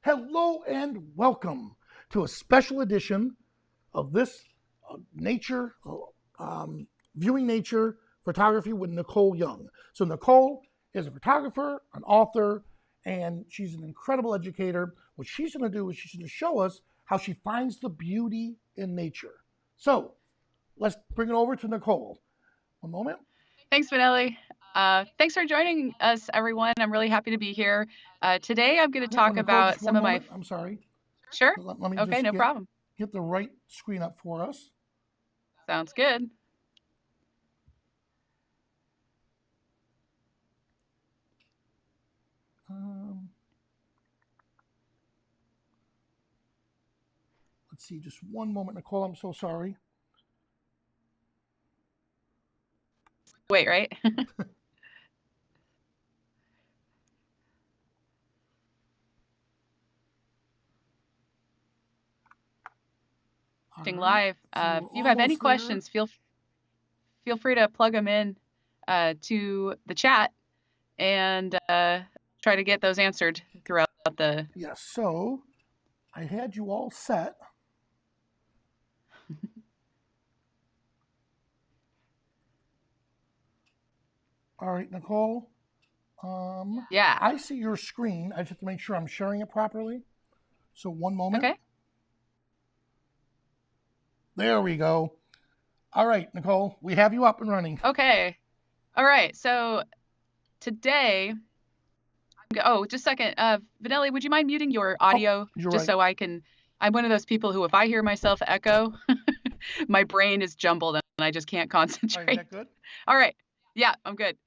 Hello and welcome to a special edition of this nature, viewing nature photography with Nicole Young. So Nicole is a photographer, an author, and she's an incredible educator. What she's going to do is she's going to show us how she finds the beauty in nature. So let's bring it over to Nicole. One moment. Thanks, Vanelli. Thanks for joining us, everyone. I'm really happy to be here. Today, I'm going to talk Nicole, about just some one of moment. I'm sorry. Sure. Let me Okay, just no problem. get the right screen up for us. Sounds good. Let's see, just one moment, Nicole. I'm so sorry. Wait, right? Live. If you have any questions, feel free to plug them in to the chat and try to get those answered throughout the. Yes. So I had you all set. All right, Nicole. Yeah. I see your screen. I just have to make sure I'm sharing it properly. So one moment. Okay. There we go. All right, Nicole, we have you up and running. Okay. All right. So today, just a second. Vanelli, would you mind muting your audio so I can? I'm one of those people who, if I hear myself echo, my brain is jumbled and I just can't concentrate. Is that good? All right. Yeah, I'm good.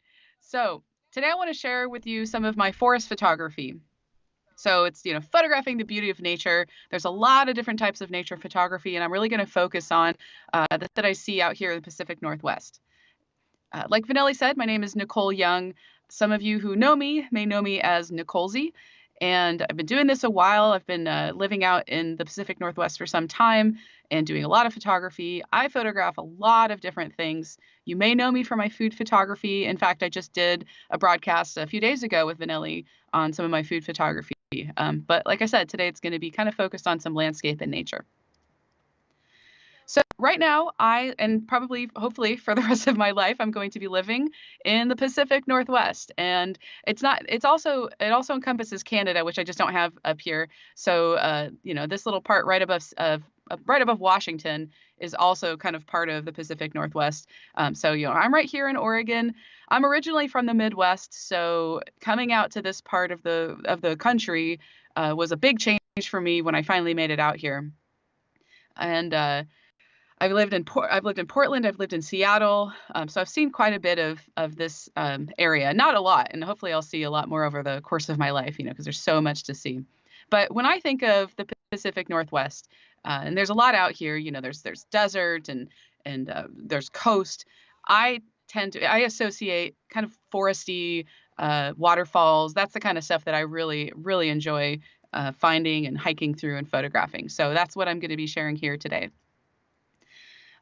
So today I want to share with you some of my forest photography. So it's, photographing the beauty of nature. There's a lot of different types of nature photography, and I'm really going to focus on that I see out here in the Pacific Northwest. Like Vanelli said, my name is Nicole Young. Some of you who know me may know me as Nicolesy, and I've been doing this a while. I've been living out in the Pacific Northwest for some time and doing a lot of photography. I photograph a lot of different things. You may know me for my food photography. In fact, I just did a broadcast a few days ago with Vanelli on some of my food photography. But like I said, today it's going to be kind of focused on some landscape and nature. So right now, and probably, hopefully for the rest of my life, I'm going to be living in the Pacific Northwest. And it also encompasses Canada, which I just don't have up here. So, this little part right above Washington is also kind of part of the Pacific Northwest. So, I'm right here in Oregon. I'm originally from the Midwest, so coming out to this part of the country was a big change for me when I finally made it out here. And I've lived in Portland. I've lived in Seattle. So I've seen quite a bit of this area. Not a lot, and hopefully I'll see a lot more over the course of my life. Because there's so much to see. But when I think of the Pacific Northwest, and there's a lot out here. There's desert and there's coast. I associate kind of foresty waterfalls. That's the kind of stuff that I really, really enjoy finding and hiking through and photographing. So that's what I'm going to be sharing here today.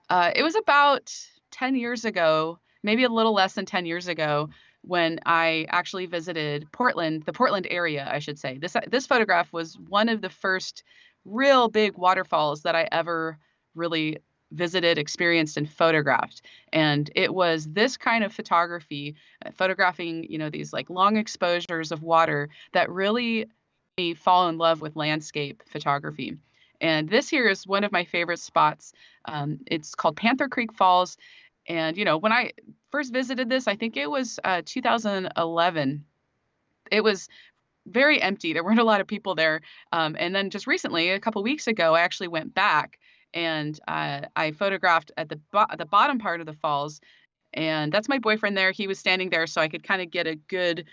It was about 10 years ago, maybe a little less than 10 years ago, when I actually visited Portland, the Portland area, I should say. This photograph was one of the first real big waterfalls that I ever really visited, experienced, and photographed. And it was this kind of photography, photographing, these like long exposures of water that really made me fall in love with landscape photography. And this here is one of my favorite spots. It's called Panther Creek Falls. And, when I first visited this, I think it was 2011. It was very empty. There weren't a lot of people there. And then just recently, a couple weeks ago, I actually went back and I photographed at the bottom part of the falls. And that's my boyfriend there. He was standing there so I could kind of get a good,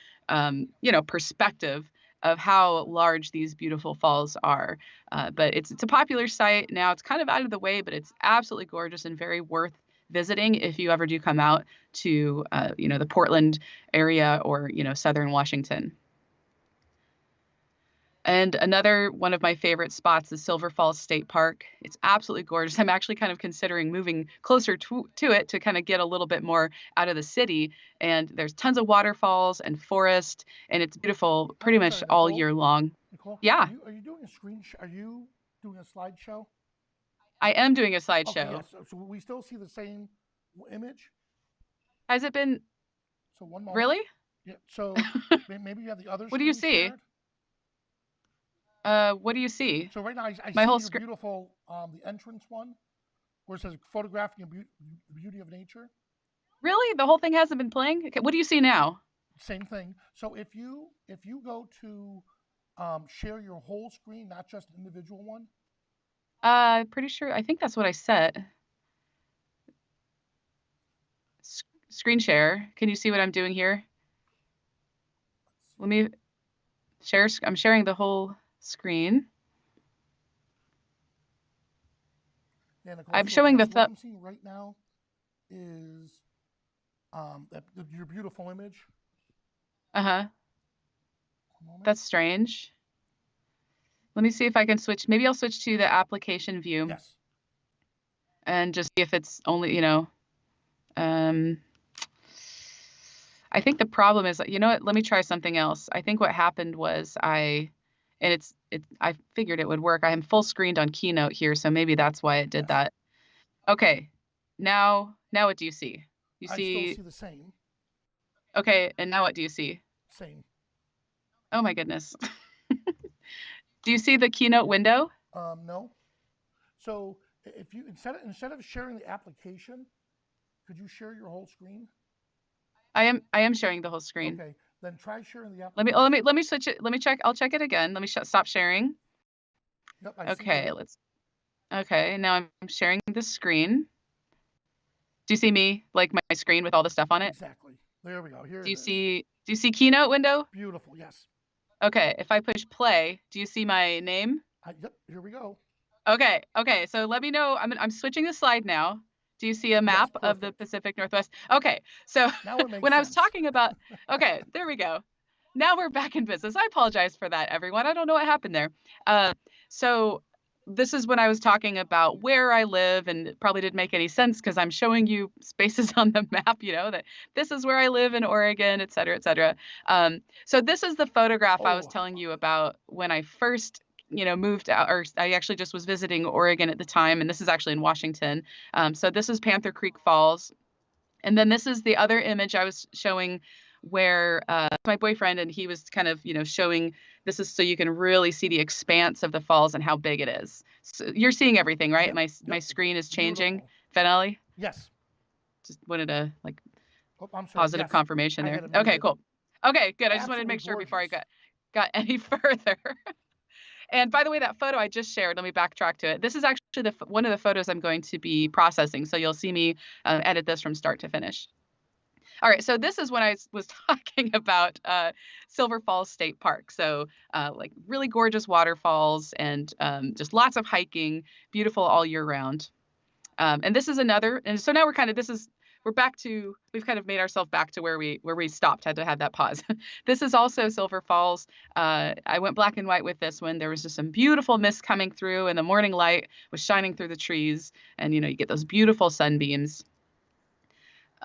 perspective of how large these beautiful falls are. But it's a popular site now. It's kind of out of the way, but it's absolutely gorgeous and very worth visiting if you ever do come out to, the Portland area or, southern Washington. And another one of my favorite spots is Silver Falls State Park. It's absolutely gorgeous. I'm actually kind of considering moving closer to it to kind of get a little bit more out of the city. And there's tons of waterfalls and forest, and it's beautiful pretty much all year long. Nicole, Yeah, are you doing a are you doing a slideshow? I am doing a Okay, slideshow. yes. So we still see the same image. Has it been So one moment. really? Yeah. So maybe you have the other What do you screen see? shared. What do you see? So right now I My see whole your screen. beautiful the entrance one where it says photographing the beauty of nature. Really? The whole thing hasn't been playing? Okay, what do you see now? Same thing. So if you go to share your whole screen, not just an individual one. Pretty sure. I think that's what I set. Screen share. Can you see what I'm doing here? Let's Let see. me share. I'm sharing the whole screen. Yeah, Nicole. I'm So showing the what I'm seeing right now is your beautiful image. uh-huh. One moment. That's strange. Let me see if I can switch. Maybe I'll switch to the application view Yes. and just see if it's only, um, I think the problem is, you know what? Let me try something else. I think what happened was I figured it would work. I am full screened on Keynote here, so maybe that's why it did Yes. that. Okay. Now what do you see? You I still see, see the same. okay, and now what do you see? Same. Oh my goodness. Do you see the Keynote window? No. So if you instead of sharing the application, could you share your whole screen? I am sharing the whole screen. Okay. Then try sharing the Let me let me application. let me switch it. Let me check. I'll check it again. Let me stop sharing. Yep, I see Okay, you. okay, now I'm sharing the screen. Do you see me, like my screen with all the stuff on it? Exactly. There we go. Here Do it you is. see Keynote window? Beautiful. Yes. Okay, if I push play, do you see my name? Yep. Here we go. Okay, so let me know. I'm switching the slide now. Do you see a Yes. map of the Perfect. Pacific Northwest? Okay, so Now it makes when I was sense. talking about, okay, there we go. Now we're back in business. I apologize for that, everyone. I don't know what happened there. Uh, so this is when I was talking about where I live, and it probably didn't make any sense because I'm showing you spaces on the map, that this is where I live in Oregon, et cetera, et cetera. So this is the photograph I was Oh, telling you about when I first moved out, or I actually just was visiting Oregon at the time, and this is actually in Washington. So this is Panther Creek Falls. And then this is the other image I was showing where my boyfriend, and he was kind of, showing this is so you can really see the expanse of the falls and how big it is. So you're seeing everything, right? yep. My Yep. screen is changing. Beautiful. Finale, Yes. just wanted a like Oh, I'm sorry. positive Yes. confirmation I there. had it Okay, muted. cool. Okay, good. I just wanted to Absolutely make sure before I gorgeous. got any further. And by the way, that photo I just shared, let me backtrack to it. This is actually one of the photos I'm going to be processing. So you'll see me edit this from start to finish. All right, so this is when I was talking about Silver Falls State Park. So like really gorgeous waterfalls and just lots of hiking, beautiful all year round. And this is another, and so now we've kind of made ourselves back to where we stopped, had to have that pause. This is also Silver Falls. I went black and white with this one. There was just some beautiful mist coming through, and the morning light was shining through the trees, and you get those beautiful sunbeams.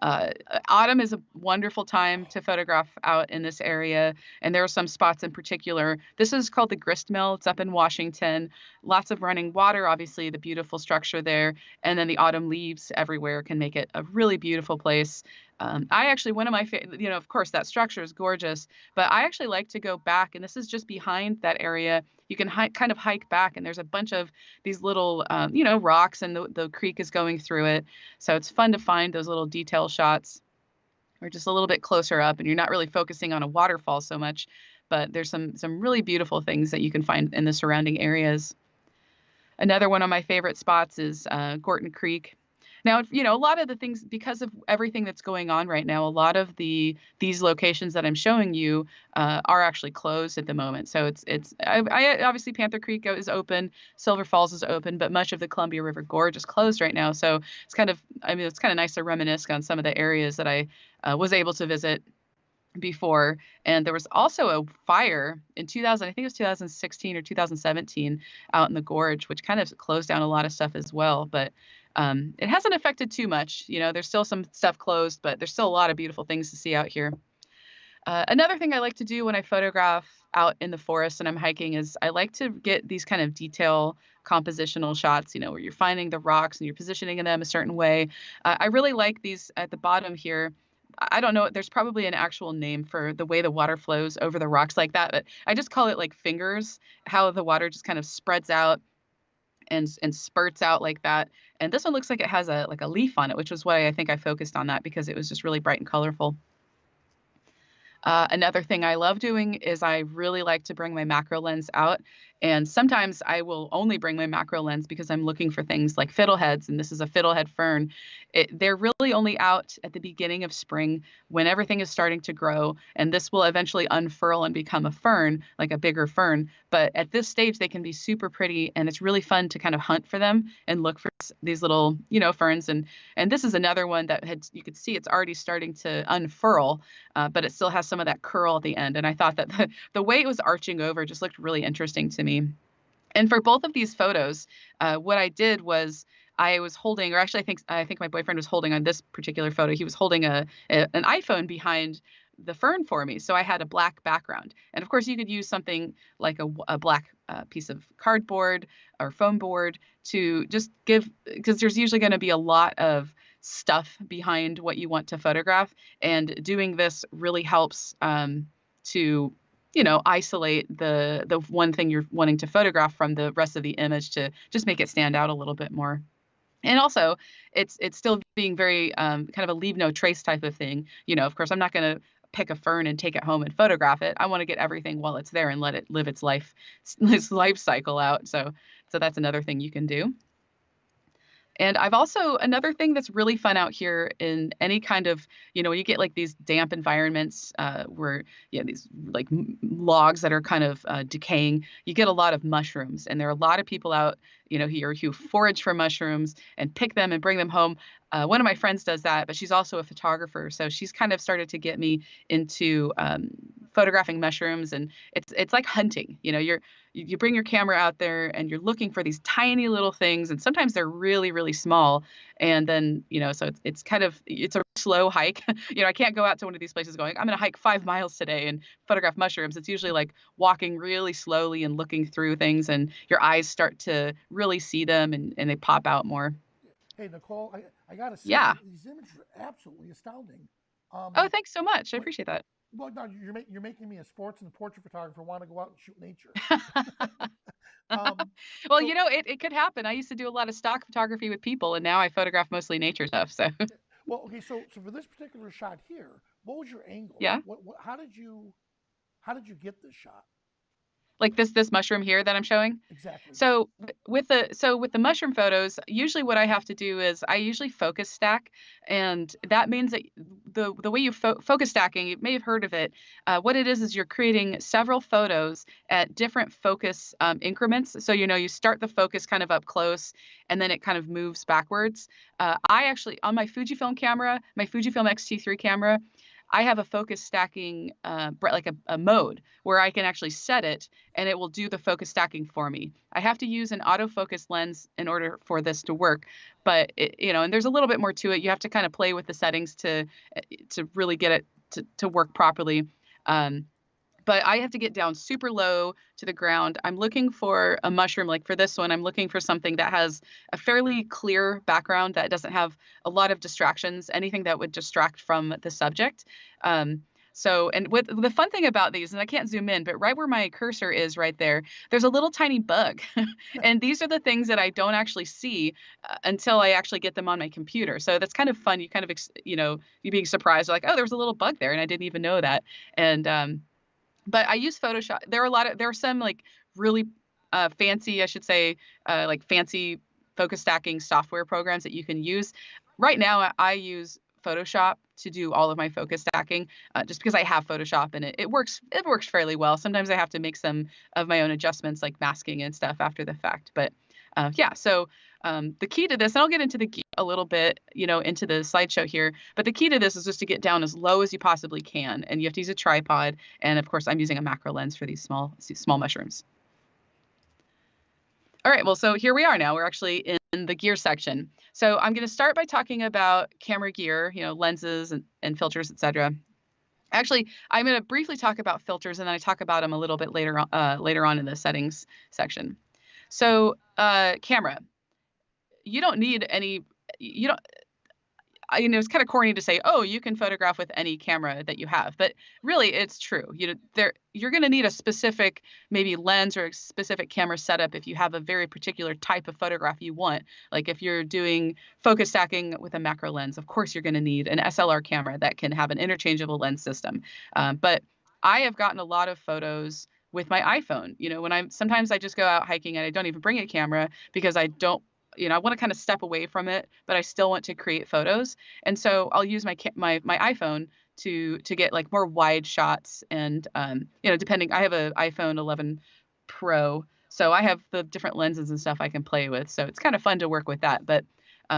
Uh, Autumn is a wonderful time to photograph out in this area, and there are some spots in particular. This is called the Grist Mill. It's up in Washington. Lots of running water, obviously, the beautiful structure there, and then the autumn leaves everywhere can make it a really beautiful place. I actually, one of my of course, that structure is gorgeous, but I actually like to go back, and this is just behind that area. You can kind of hike back, and there's a bunch of these little, rocks, and the creek is going through it. So it's fun to find those little detail shots or just a little bit closer up, and you're not really focusing on a waterfall so much, but there's some really beautiful things that you can find in the surrounding areas. Another one of my favorite spots is Gorton Creek. Now, a lot of the things, because of everything that's going on right now, a lot of these locations that I'm showing you are actually closed at the moment. So I obviously Panther Creek is open, Silver Falls is open, but much of the Columbia River Gorge is closed right now. So it's kind of nice to reminisce on some of the areas that I was able to visit before. And there was also a fire in 2000, I think it was 2016 or 2017 out in the gorge, which kind of closed down a lot of stuff as well. But it hasn't affected too much. There's still some stuff closed, but there's still a lot of beautiful things to see out here. Another thing I like to do when I photograph out in the forest and I'm hiking is I like to get these kind of detail compositional shots, where you're finding the rocks and you're positioning them a certain way. I really like these at the bottom here. I don't know, there's probably an actual name for the way the water flows over the rocks like that, but I just call it like fingers, how the water just kind of spreads out and spurts out like that. And this one looks like it has a leaf on it, which was why I think I focused on that because it was just really bright and colorful. Another thing I love doing is I really like to bring my macro lens out. And sometimes I will only bring my macro lens because I'm looking for things like fiddleheads, and this is a fiddlehead fern. They're really only out at the beginning of spring when everything is starting to grow, and this will eventually unfurl and become a fern, like a bigger fern. But at this stage, they can be super pretty, and it's really fun to kind of hunt for them and look for these little, ferns. And this is another one that you could see it's already starting to unfurl, but it still has some of that curl at the end. And I thought that the way it was arching over just looked really interesting to me. And for both of these photos, what I did was I was holding, or actually, I think my boyfriend was holding on this particular photo. He was holding an iPhone behind the fern for me, so I had a black background. And of course, you could use something like a black piece of cardboard or foam board to just give, because there's usually going to be a lot of stuff behind what you want to photograph, and doing this really helps to isolate the one thing you're wanting to photograph from the rest of the image to just make it stand out a little bit more. And also, it's still being very kind of a leave no trace type of thing. Of course, I'm not going to pick a fern and take it home and photograph it. I want to get everything while it's there and let it live its life cycle out. So that's another thing you can do. And I've also, another thing that's really fun out here in any kind of, when you get like these damp environments where, these like logs that are kind of decaying, you get a lot of mushrooms. And there are a lot of people out, here who forage for mushrooms and pick them and bring them home. One of my friends does that, but she's also a photographer. So she's kind of started to get me into photographing mushrooms. And it's like hunting. You bring your camera out there and you're looking for these tiny little things, and sometimes they're really, really small. And then, so it's a slow hike. I can't go out to one of these places going, I'm going to hike 5 miles today and photograph mushrooms. It's usually like walking really slowly and looking through things, and your eyes start to really see them and they pop out more. Hey, Nicole, I got to say, Yeah. these images are absolutely astounding. Oh, thanks so much. I What, appreciate that. well, no, you're making me a sports and portrait photographer want to go out and shoot nature. Um, Well, so, it could happen. I used to do a lot of stock photography with people, and now I photograph mostly nature stuff. So, well, okay, so for this particular shot here, what was your angle? yeah. How did you get this shot? Like this mushroom here that I'm showing. Exactly. So with the mushroom photos, usually what I have to do is I usually focus stack, and that means that the way you focus stacking, you may have heard of it. What it is you're creating several photos at different focus increments. So you start the focus kind of up close, and then it kind of moves backwards. I actually, on my Fujifilm camera, my Fujifilm X-T3 camera, I have a focus stacking, like a mode where I can actually set it and it will do the focus stacking for me. I have to use an autofocus lens in order for this to work, but and there's a little bit more to it. You have to kind of play with the settings to really get it to work properly. But I have to get down super low to the ground. I'm looking for a mushroom. Like for this one, I'm looking for something that has a fairly clear background that doesn't have a lot of distractions, anything that would distract from the subject. And with the fun thing about these, and I can't zoom in, but right where my cursor is right there, there's a little tiny bug. And these are the things that I don't actually see until I actually get them on my computer. So that's kind of fun. You kind of, you being surprised, like, oh, there's a little bug there, and I didn't even know that. And but I use Photoshop. There are some like really fancy, I should say, like fancy focus stacking software programs that you can use. Right now, I use Photoshop to do all of my focus stacking, just because I have Photoshop and it works fairly well. Sometimes I have to make some of my own adjustments, like masking and stuff after the fact. But yeah, so the key to this, and I'll get into a little bit, into the slideshow here, but the key to this is just to get down as low as you possibly can, and you have to use a tripod. And of course, I'm using a macro lens for these small mushrooms. All right, well, so here we are now. We're actually in the gear section. So I'm going to start by talking about camera gear, lenses and filters, etc. Actually, I'm going to briefly talk about filters, and then I talk about them a little bit later on in the settings section. So, camera. You don't need any. You don't. It's kind of corny to say, oh, you can photograph with any camera that you have, but really it's true. You're going to need a specific maybe lens or a specific camera setup if you have a very particular type of photograph you want. Like if you're doing focus stacking with a macro lens, of course you're going to need an SLR camera that can have an interchangeable lens system. But I have gotten a lot of photos with my iPhone. Sometimes I just go out hiking and I don't even bring a camera because I don't I want to kind of step away from it, but I still want to create photos. And so I'll use my iPhone to get like more wide shots. And depending, I have an iPhone 11 Pro, so I have the different lenses and stuff I can play with. So it's kind of fun to work with that. But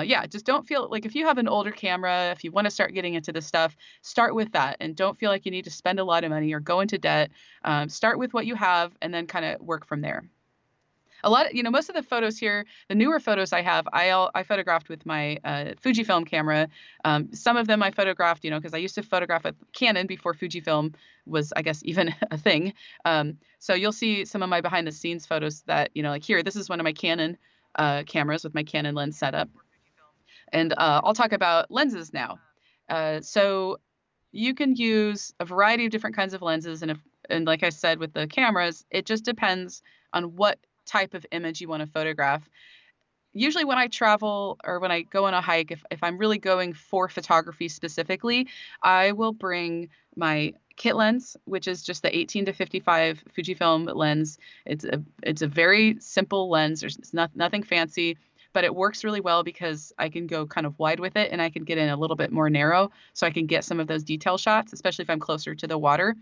yeah, just don't feel like if you have an older camera, if you want to start getting into this stuff, start with that, and don't feel like you need to spend a lot of money or go into debt. Start with what you have, and then kind of work from there. Most of the photos here, the newer photos I have, I photographed with my Fujifilm camera. Some of them I photographed, because I used to photograph with Canon before Fujifilm was, I guess, even a thing. So you'll see some of my behind the scenes photos that, like here, this is one of my Canon cameras with my Canon lens setup. And I'll talk about lenses now. So you can use a variety of different kinds of lenses. And like I said, with the cameras, it just depends on what type of image you want to photograph. Usually when I travel or when I go on a hike, if I'm really going for photography specifically, I will bring my kit lens, which is just the 18 to 55 Fujifilm lens. It's a very simple lens. There's nothing fancy, but it works really well because I can go kind of wide with it and I can get in a little bit more narrow, so I can get some of those detail shots, especially if I'm closer to the water.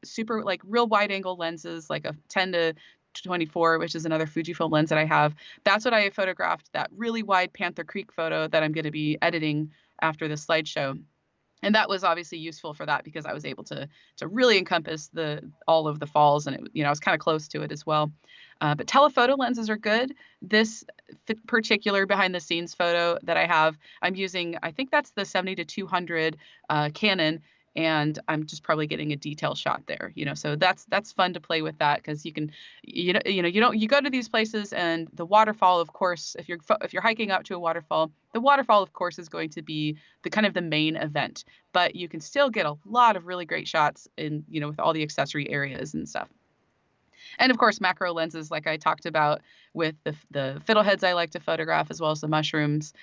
Super like real wide angle lenses, like a 10 to 24, which is another Fujifilm lens that I have. That's what I photographed, that really wide Panther Creek photo that I'm going to be editing after the slideshow. And that was obviously useful for that because I was able to really encompass all of the falls, and I was kind of close to it as well. But telephoto lenses are good. This particular behind the scenes photo that I have, I'm using, I think that's the 70 to 200 Canon, and I'm just probably getting a detail shot there, so that's fun to play with that because you can, you go to these places and the waterfall, of course, if you're hiking up to a waterfall, the waterfall, of course, is going to be the kind of the main event, but you can still get a lot of really great shots in, with all the accessory areas and stuff. And of course, macro lenses, like I talked about with the fiddleheads I like to photograph, as well as the mushrooms.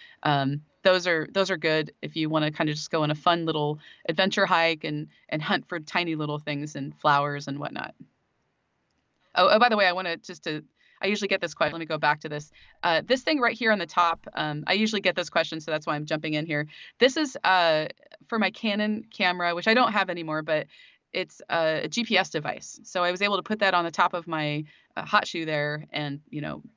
Those are good if you want to kind of just go on a fun little adventure hike and hunt for tiny little things and flowers and whatnot. Oh, by the way, I usually get this question. Let me go back to this. This thing right here on the top, I usually get this question, so that's why I'm jumping in here. This is for my Canon camera, which I don't have anymore, but it's a GPS device. So I was able to put that on the top of my hot shoe there and,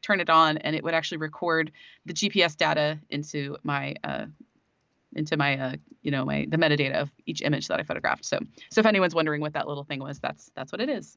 turn it on, and it would actually record the GPS data into my the metadata of each image that I photographed. So if anyone's wondering what that little thing was, that's what it is.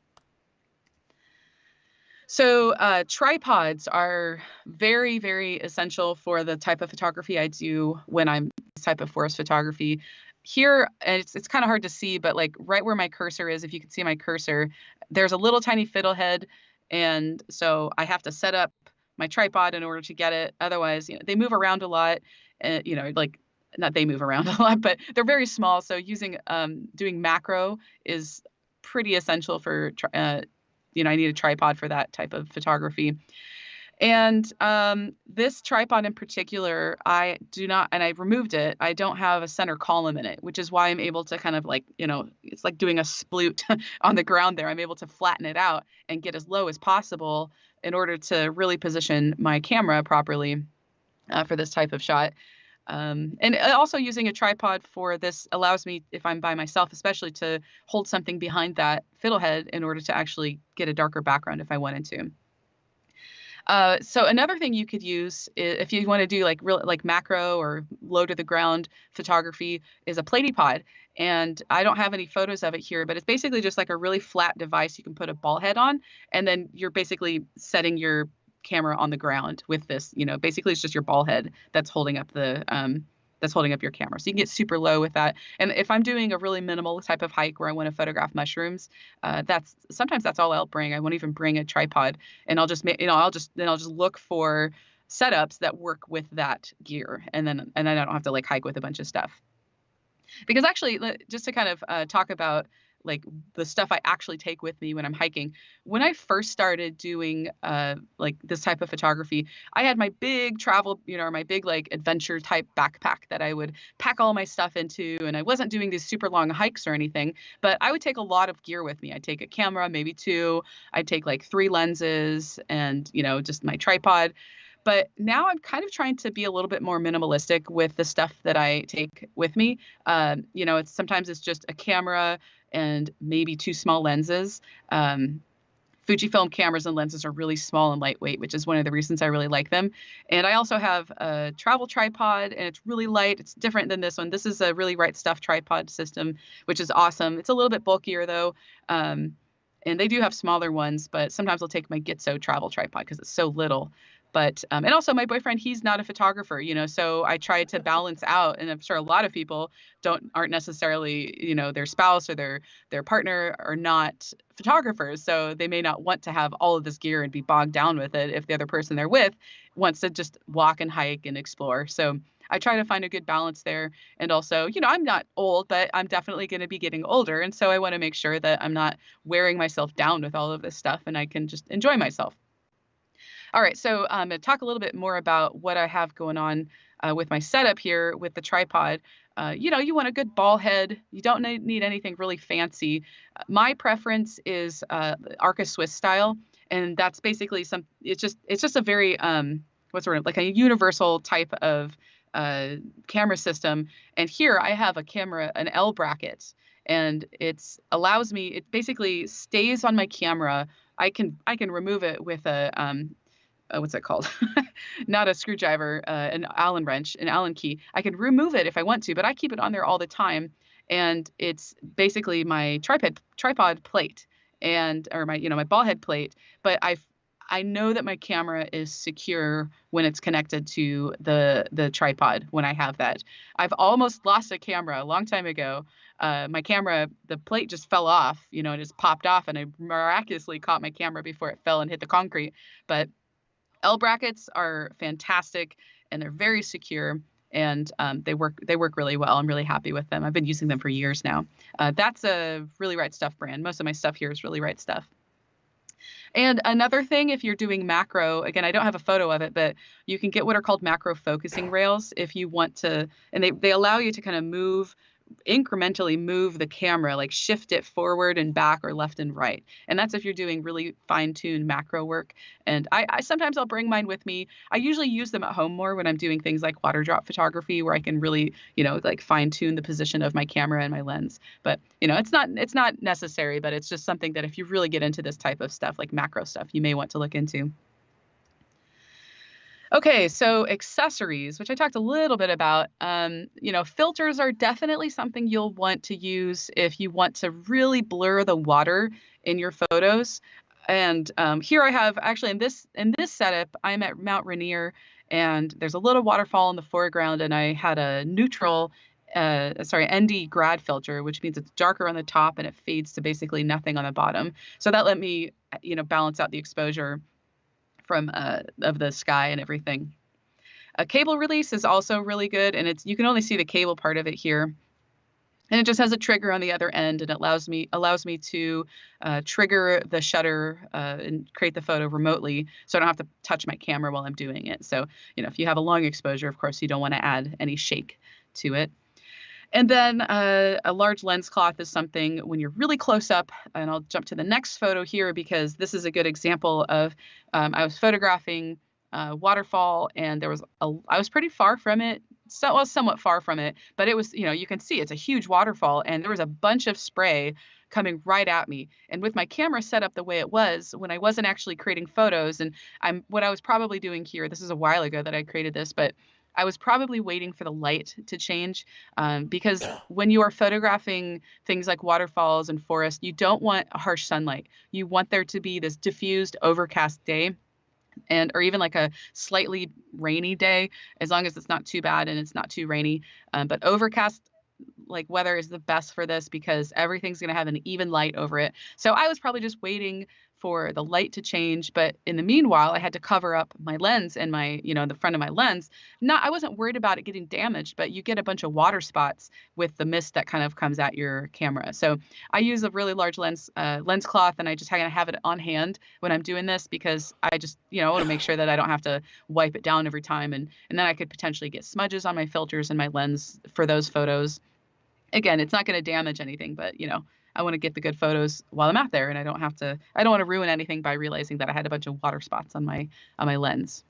So tripods are very, very essential for the type of photography I do when I'm this type of forest photography. Here, it's kind of hard to see, but like right where my cursor is, if you can see my cursor, there's a little tiny fiddlehead. And so I have to set up my tripod in order to get it. Otherwise, they move around a lot. Like not they move around a lot, but they're very small. So doing macro is pretty essential for, I need a tripod for that type of photography. And this tripod in particular, I do not, and I removed it. I don't have a center column in it, which is why I'm able to kind of like, it's like doing a sploot on the ground there. I'm able to flatten it out and get as low as possible in order to really position my camera properly for this type of shot. And also using a tripod for this allows me, if I'm by myself, especially to hold something behind that fiddlehead in order to actually get a darker background if I wanted to. So another thing you could use if you want to do like macro or low to the ground photography is a platypod. And I don't have any photos of it here, but it's basically just like a really flat device you can put a ball head on, and then you're basically setting your camera on the ground with this. Basically it's just your ball head that's holding up the that's holding up your camera. So you can get super low with that. And if I'm doing a really minimal type of hike where I want to photograph mushrooms, that's all I'll bring. I won't even bring a tripod, and I'll just I'll just look for setups that work with that gear, and then I don't have to like hike with a bunch of stuff. Because actually, just to kind of talk about like the stuff I actually take with me when I'm hiking. When I first started doing like this type of photography, I had my big travel, or my big like adventure type backpack that I would pack all my stuff into, and I wasn't doing these super long hikes or anything, but I would take a lot of gear with me. I'd take a camera, maybe two. I'd take like 3 lenses and, just my tripod. But now I'm kind of trying to be a little bit more minimalistic with the stuff that I take with me. Sometimes it's just a camera and maybe 2 small lenses. Fujifilm cameras and lenses are really small and lightweight, which is one of the reasons I really like them. And I also have a travel tripod, and it's really light. It's different than this one. This is a really Right Stuff tripod system, which is awesome. It's a little bit bulkier though. And they do have smaller ones, but sometimes I'll take my Gitzo travel tripod because it's so little. But and also my boyfriend, he's not a photographer, so I try to balance out, and I'm sure a lot of people aren't necessarily, their spouse or their partner are not photographers, so they may not want to have all of this gear and be bogged down with it if the other person they're with wants to just walk and hike and explore. So I try to find a good balance there. And also, I'm not old, but I'm definitely going to be getting older. And so I want to make sure that I'm not wearing myself down with all of this stuff and I can just enjoy myself. All right, so I'm going to talk a little bit more about what I have going on with my setup here with the tripod. You want a good ball head. You don't need anything really fancy. My preference is Arca Swiss style, and that's basically it's just a very like a universal type of camera system. And here I have a camera, an L bracket, and it basically stays on my camera. I can remove it with a what's that called? Not a screwdriver, an Allen wrench, an Allen key. I can remove it if I want to, but I keep it on there all the time. And it's basically my tripod plate or my ball head plate. But I know that my camera is secure when it's connected to the tripod when I have that. I've almost lost a camera a long time ago. My camera, the plate just fell off, it just popped off, and I miraculously caught my camera before it fell and hit the concrete. But L brackets are fantastic, and they're very secure, and they work really well. I'm really happy with them. I've been using them for years now. That's a Really Right Stuff brand. Most of my stuff here is Really Right Stuff. And another thing, if you're doing macro, again, I don't have a photo of it, but you can get what are called macro focusing rails if you want to, and they allow you to kind of incrementally move the camera, like shift it forward and back or left and right. And that's if you're doing really fine-tuned macro work. And I sometimes I'll bring mine with me. I usually use them at home more when I'm doing things like water drop photography, where I can really, like fine-tune the position of my camera and my lens. But, it's not necessary, but it's just something that if you really get into this type of stuff, like macro stuff, you may want to look into. Okay, so accessories, which I talked a little bit about, filters are definitely something you'll want to use if you want to really blur the water in your photos. And here I have, actually in this setup, I'm at Mount Rainier, and there's a little waterfall in the foreground, and I had a neutral, ND grad filter, which means it's darker on the top and it fades to basically nothing on the bottom. So that let me, balance out the exposure from of the sky and everything. A cable release is also really good, and you can only see the cable part of it here. And it just has a trigger on the other end, and it allows me to trigger the shutter and create the photo remotely, so I don't have to touch my camera while I'm doing it. So, if you have a long exposure, of course, you don't want to add any shake to it. And then a large lens cloth is something when you're really close up, and I'll jump to the next photo here because this is a good example of I was photographing waterfall, and I was pretty far from it. So I was somewhat far from it, but it was, you can see it's a huge waterfall, and there was a bunch of spray coming right at me. And with my camera set up the way it was, when I wasn't actually creating photos, and what I was probably doing here, this is a while ago that I created this, but I was probably waiting for the light to change because when you are photographing things like waterfalls and forests, you don't want a harsh sunlight. You want there to be this diffused, overcast day and or even like a slightly rainy day, as long as it's not too bad and it's not too rainy. But overcast like weather is the best for this because everything's going to have an even light over it. So I was probably just waiting for the light to change, but in the meanwhile I had to cover up my lens and my, the front of my lens. Not I wasn't worried about it getting damaged, but you get a bunch of water spots with the mist that kind of comes at your camera. So I use a really large lens cloth, and I just kind of have it on hand when I'm doing this because I just, want to make sure that I don't have to wipe it down every time, and then I could potentially get smudges on my filters and my lens for those photos. Again, it's not going to damage anything, but I want to get the good photos while I'm out there, and I don't want to ruin anything by realizing that I had a bunch of water spots on my lens.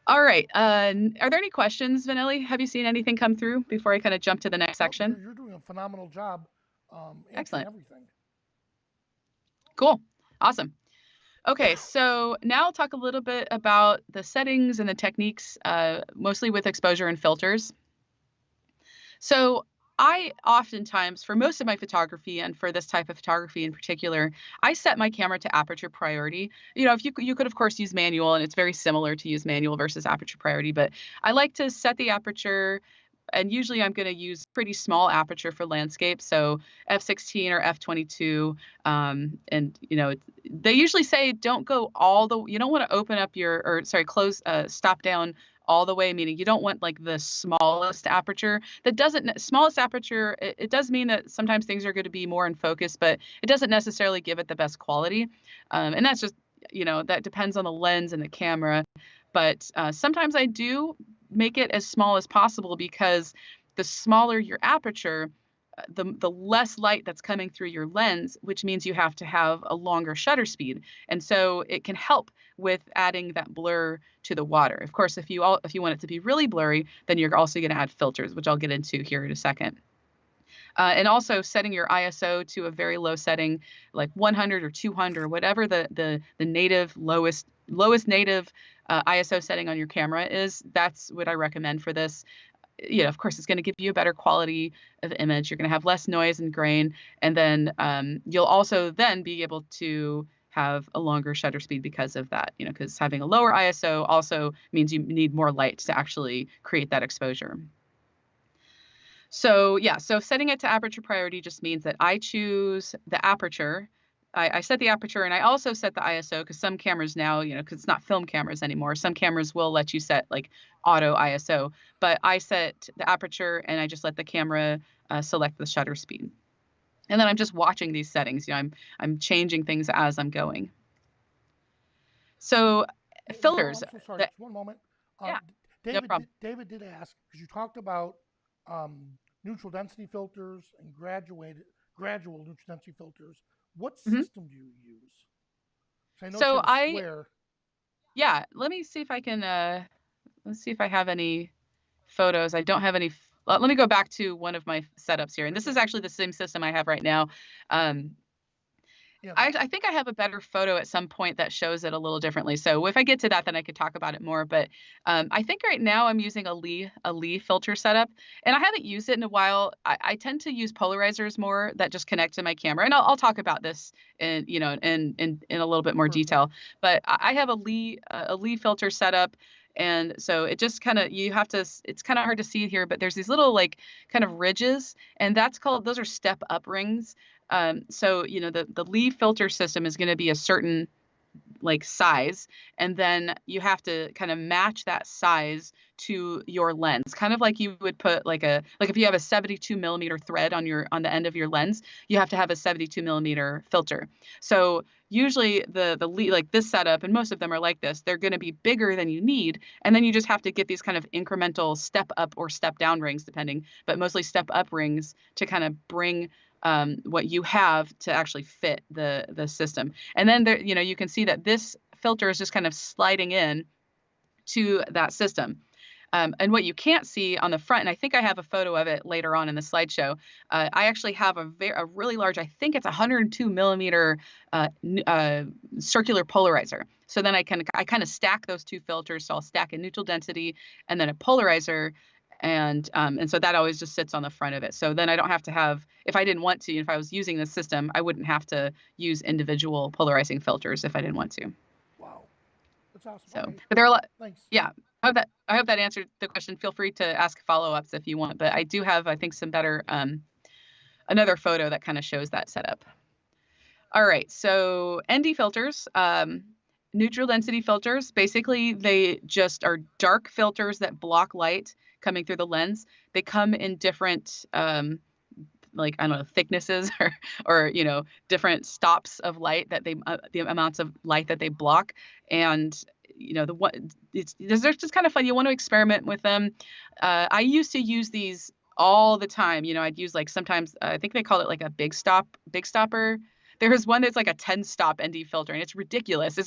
All right. Are there any questions, Vanelli? Have you seen anything come through before I kind of jump to the next section? You're doing a phenomenal job answering Excellent. everything. Cool. Awesome. Okay, so now I'll talk a little bit about the settings and the techniques, mostly with exposure and filters. So I oftentimes, for most of my photography and for this type of photography in particular, I set my camera to aperture priority. If you could of course use manual, and it's very similar to use manual versus aperture priority, but I like to set the aperture, and usually I'm going to use pretty small aperture for landscape, so f16 or f22. And they usually say don't go you don't want to open up close, stop down all the way, meaning you don't want like the smallest aperture. Smallest aperture, it does mean that sometimes things are going to be more in focus, but it doesn't necessarily give it the best quality. And that's just, that depends on the lens and the camera. But sometimes I do make it as small as possible, because the smaller your aperture, the less light that's coming through your lens, which means you have to have a longer shutter speed. And so it can help with adding that blur to the water. Of course, if you want it to be really blurry, then you're also going to add filters, which I'll get into here in a second. And also setting your ISO to a very low setting, like 100 or 200, whatever the native lowest native ISO setting on your camera is. That's what I recommend for this. Of course, it's going to give you a better quality of image. You're going to have less noise and grain, and then you'll also then be able to have a longer shutter speed because of that. Because having a lower ISO also means you need more light to actually create that exposure. So setting it to aperture priority just means that I choose the aperture. I set the aperture, and I also set the ISO, because some cameras now, because it's not film cameras anymore, some cameras will let you set like auto ISO, but I set the aperture and I just let the camera select the shutter speed. And then I'm just watching these settings. I'm changing things as I'm going. So filters. I'm so sorry. Just one moment. Yeah, David, no problem. David did ask, because you talked about neutral density filters and gradual neutral density filters. What system do you use? I know So Square. Yeah, let me see if I can. Let's see if I have any photos. I don't have any. Let me go back to one of my setups here, and this is actually the same system I have right now. I think I have a better photo at some point that shows it a little differently. So if I get to that, then I could talk about it more. But I think right now I'm using a Lee filter setup, and I haven't used it in a while. I tend to use polarizers more that just connect to my camera, and I'll talk about this in in a little bit more detail. But I have a Lee filter setup. And so it just kind of, it's kind of hard to see here, but there's these little like kind of ridges, and those are step up rings. So, the Lee filter system is going to be a certain like size, and then you have to kind of match that size to your lens, kind of like you would put like if you have a 72 millimeter thread on the end of your lens, you have to have a 72 millimeter filter. So usually the Lee, like this setup, and most of them are like this, they're going to be bigger than you need, and then you just have to get these kind of incremental step up or step down rings, depending, but mostly step up rings to kind of bring what you have to actually fit the system. And then there, you can see that this filter is just kind of sliding in to that system. And what you can't see on the front, and I think I have a photo of it later on in the slideshow, I actually have a really large, I think it's 102 millimeter circular polarizer. So then I kind of stack those two filters. So I'll stack a neutral density and then a polarizer. And so that always just sits on the front of it. So then I don't have to have, if I didn't want to, if I was using this system, I wouldn't have to use individual polarizing filters if I didn't want to. Wow, that's awesome. So, Okay, but there are a lot. thanks. Yeah, I hope that answered the question. Feel free to ask follow-ups if you want, but I do have, I think, some better another photo that kind of shows that setup. All right, so ND filters, neutral density filters, basically they just are dark filters that block light coming through the lens. They come in different like, I don't know, thicknesses or different stops of light that they the amounts of light that they block. And the what they're just kind of fun. You want to experiment with them. I used to use these all the time. I'd use, like, sometimes I think they call it like a big stopper. There's one that's like a 10 stop ND filter, and it's ridiculous.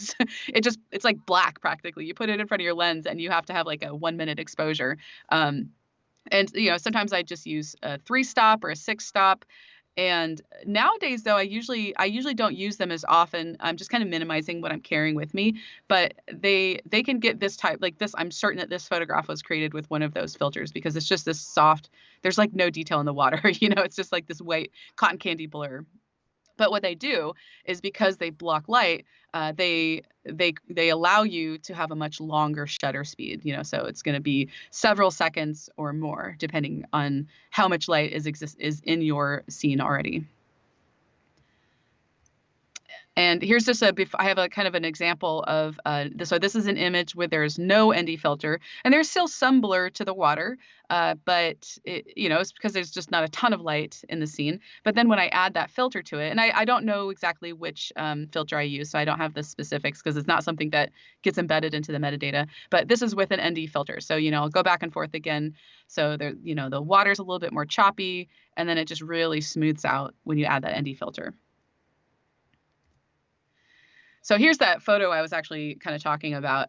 It's like black practically. You put it in front of your lens and you have to have like a 1 minute exposure. And sometimes I just use a 3 stop or a 6 stop. And nowadays, though, I usually don't use them as often. I'm just kind of minimizing what I'm carrying with me. But they can get this type, like this. I'm certain that this photograph was created with one of those filters, because it's just this soft. There's like no detail in the water. It's just like this white cotton candy blur. But what they do is, because they block light, they allow you to have a much longer shutter speed. So it's going to be several seconds or more, depending on how much light is in your scene already. And here's just I have a kind of an example of this. So this is an image where there's no ND filter, and there's still some blur to the water, but it's because there's just not a ton of light in the scene. But then when I add that filter to it, and I don't know exactly which filter I use, so I don't have the specifics because it's not something that gets embedded into the metadata. But this is with an ND filter, so I'll go back and forth again. So there, the water's a little bit more choppy, and then it just really smooths out when you add that ND filter. So here's that photo I was actually kind of talking about.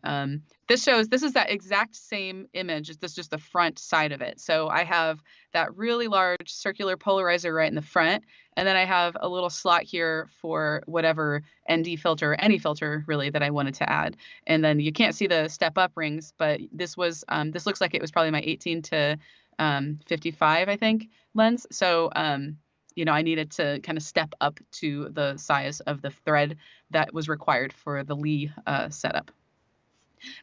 This is that exact same image. This is just the front side of it. So I have that really large circular polarizer right in the front, and then I have a little slot here for whatever ND filter, any filter really that I wanted to add. And then you can't see the step up rings, but this looks like it was probably my 18 to 55, I think, lens. So I needed to kind of step up to the size of the thread that was required for the Lee setup.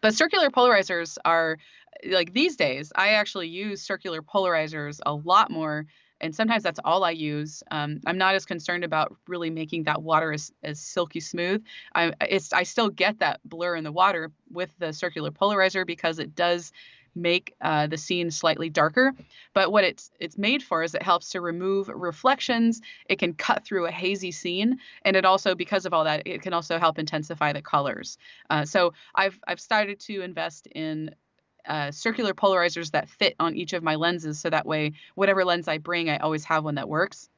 But circular polarizers are, like, these days, I actually use circular polarizers a lot more. And sometimes that's all I use. I'm not as concerned about really making that water as silky smooth. I still get that blur in the water with the circular polarizer, because it does make the scene slightly darker. But what it's made for is it helps to remove reflections. It can cut through a hazy scene, and it also, because of all that, it can also help intensify the colors. So I've started to invest in circular polarizers that fit on each of my lenses, so that way, whatever lens I bring, I always have one that works.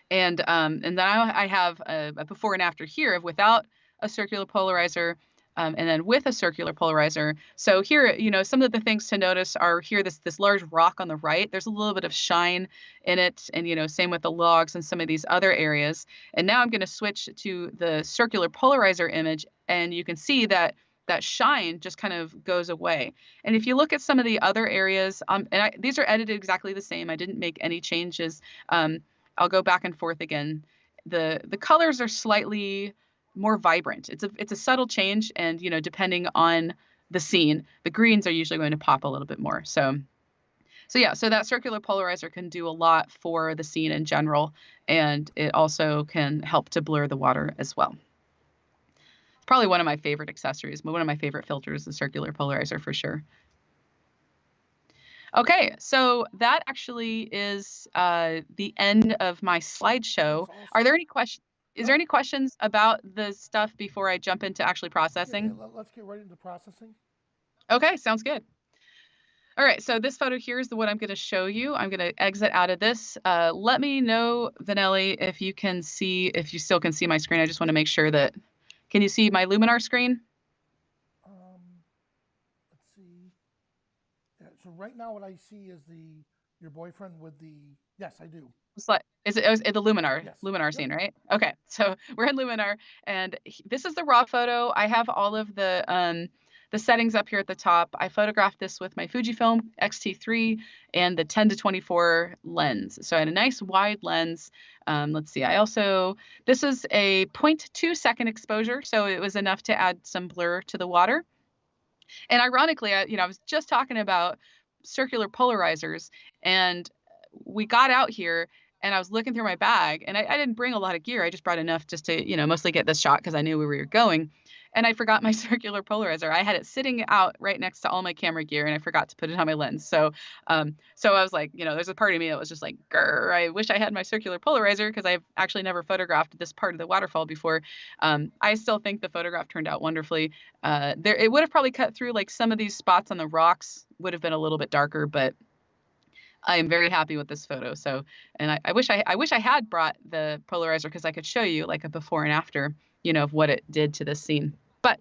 And then I have a before and after here of without a circular polarizer, and then with a circular polarizer. So here, some of the things to notice are here, this large rock on the right. There's a little bit of shine in it, and same with the logs and some of these other areas. And now I'm going to switch to the circular polarizer image, and you can see that shine just kind of goes away. And if you look at some of the other areas, these are edited exactly the same. I didn't make any changes. I'll go back and forth again. The colors are slightly more vibrant. It's a subtle change, and depending on the scene, the greens are usually going to pop a little bit more. So yeah, so that circular polarizer can do a lot for the scene in general, and it also can help to blur the water as well. It's probably one of my favorite accessories, but one of my favorite filters, the circular polarizer, for sure. Okay, so that actually is the end of my slideshow. Awesome. Are there any questions? Is there any questions about the stuff before I jump into actually processing? Yeah, let's get right into processing. Okay, sounds good. All right, so this photo here is what I'm going to show you. I'm going to exit out of this. Let me know, Vanelli, if you still can see my screen. I just want to make sure that, can you see my Luminar screen? Let's see. Yeah, so right now what I see is your boyfriend with the, yes, I do. Is it the Luminar? Yes. Luminar scene, right? Okay, so we're in Luminar, and this is the raw photo. I have all of the the settings up here at the top. I photographed this with my Fujifilm X-T3 and the 10-24 lens. So I had a nice wide lens. Let's see, this is a 0.2 second exposure, so it was enough to add some blur to the water. And ironically, I was just talking about circular polarizers, and we got out here and I was looking through my bag, and I didn't bring a lot of gear. I just brought enough just to, mostly get this shot because I knew where we were going. And I forgot my circular polarizer. I had it sitting out right next to all my camera gear, and I forgot to put it on my lens. So I was like, there's a part of me that was just like, grr, I wish I had my circular polarizer because I've actually never photographed this part of the waterfall before. I still think the photograph turned out wonderfully. It would have probably cut through, like, some of these spots on the rocks would have been a little bit darker, but I am very happy with this photo. So, and I wish I had brought the polarizer because I could show you like a before and after, of what it did to this scene. But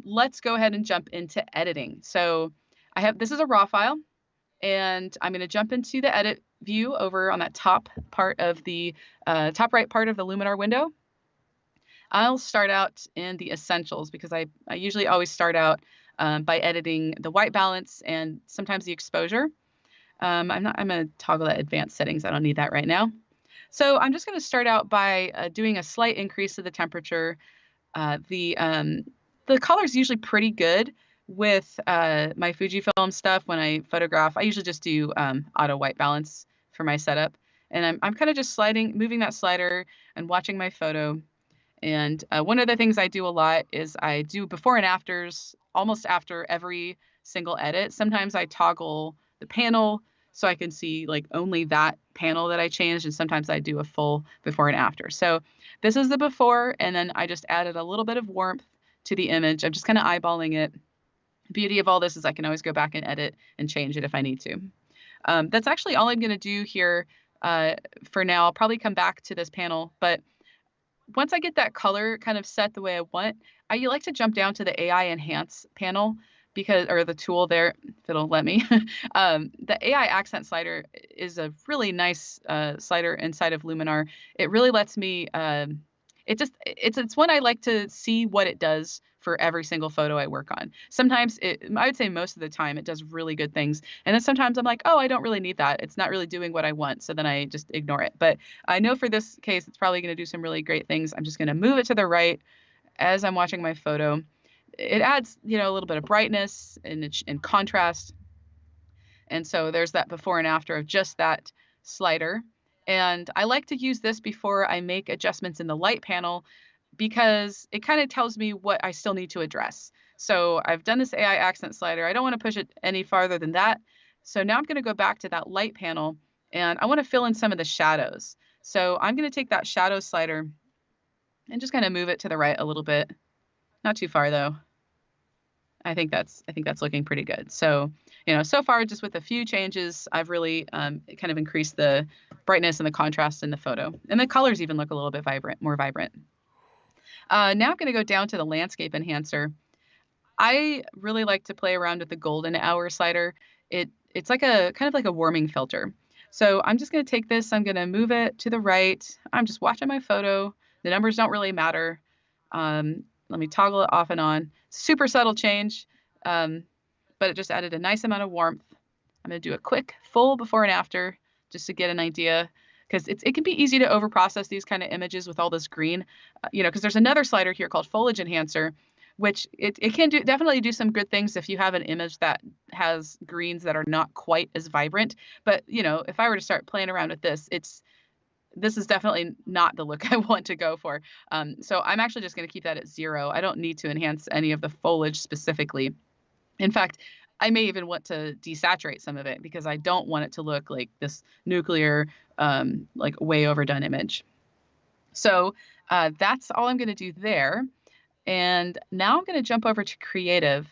let's go ahead and jump into editing. So this is a raw file, and I'm going to jump into the edit view over on that top part of the top right part of the Luminar window. I'll start out in the essentials because I usually always start out by editing the white balance and sometimes the exposure. I'm going to toggle that advanced settings. I don't need that right now. So I'm just going to start out by doing a slight increase to the temperature. The color's usually pretty good with my Fujifilm stuff when I photograph. I usually just do auto white balance for my setup. And I'm kind of just moving that slider and watching my photo. And one of the things I do a lot is I do before and afters almost after every single edit. Sometimes I toggle the panel so I can see like only that panel that I changed, and sometimes I do a full before and after. So this is the before, and then I just added a little bit of warmth to the image. I'm just kind of eyeballing it. The beauty of all this is I can always go back and edit and change it if I need to. That's actually all I'm going to do here for now. I'll probably come back to this panel, but once I get that color kind of set the way I want, I like to jump down to the AI Enhance panel or the tool there, if it'll let me. The AI accent slider is a really nice slider inside of Luminar. It really lets me, it's one I like to see what it does for every single photo I work on. Sometimes I would say most of the time it does really good things. And then sometimes I'm like, oh, I don't really need that. It's not really doing what I want. So then I just ignore it. But I know for this case, it's probably going to do some really great things. I'm just going to move it to the right as I'm watching my photo. It adds, a little bit of brightness and contrast. And so there's that before and after of just that slider. And I like to use this before I make adjustments in the light panel because it kind of tells me what I still need to address. So I've done this AI accent slider. I don't want to push it any farther than that. So now I'm going to go back to that light panel, and I want to fill in some of the shadows. So I'm going to take that shadow slider and just kind of move it to the right a little bit. Not too far though. I think that's looking pretty good. So, so far just with a few changes, I've really kind of increased the brightness and the contrast in the photo. And the colors even look a little bit more vibrant. Now I'm going to go down to the landscape enhancer. I really like to play around with the golden hour slider. It's like kind of like a warming filter. So I'm just going to take this, I'm going to move it to the right. I'm just watching my photo. The numbers don't really matter. Let me toggle it off and on. Super subtle change, but it just added a nice amount of warmth. I'm going to do a quick full before and after just to get an idea, because it can be easy to overprocess these kind of images with all this green, because there's another slider here called Foliage Enhancer, which it can definitely do some good things if you have an image that has greens that are not quite as vibrant. But, if I were to start playing around with this, this is definitely not the look I want to go for. So I'm actually just going to keep that at 0. I don't need to enhance any of the foliage specifically. In fact, I may even want to desaturate some of it because I don't want it to look like this nuclear, like way overdone image. So that's all I'm going to do there. And now I'm going to jump over to creative,